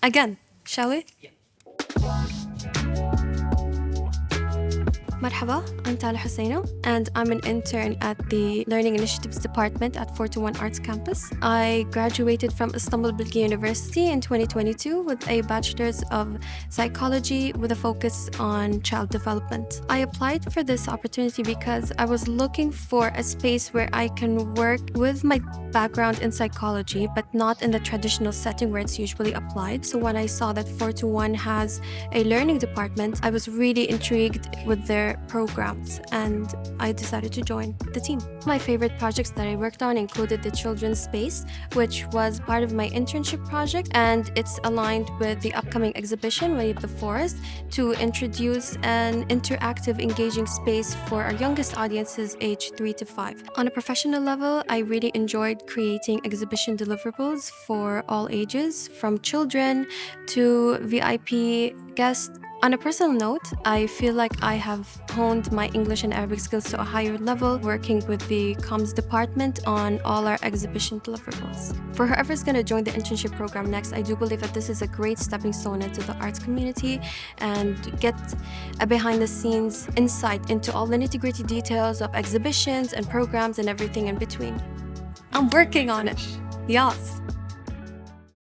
Again, shall we? Marhaba, I'm Tala Husseino, and I'm an intern at the Learning Initiatives Department at 421 Arts Campus. I graduated from Istanbul Bilgi University in 2022 with a Bachelor's of Psychology with a focus on child development. I applied for this opportunity because I was looking for a space where I can work with my background in psychology, but not in the traditional setting where it's usually applied. So when I saw that 421 has a learning department, I was really intrigued with their programs, and I decided to join the team. My favorite projects that I worked on included the children's space, which was part of my internship project, and it's aligned with the upcoming exhibition, Way of the Forest, to introduce an interactive, engaging space for our youngest audiences aged 3 to 5. On a professional level, I really enjoyed creating exhibition deliverables for all ages, from children to VIP guests. On a personal note, I feel like I have honed my English and Arabic skills to a higher level, working with the comms department on all our exhibition deliverables. For whoever's going to join the internship program next, I do believe that this is a great stepping stone into the arts community and get a behind-the-scenes insight into all the nitty-gritty details of exhibitions and programs and everything in between. I'm working on it. Yes.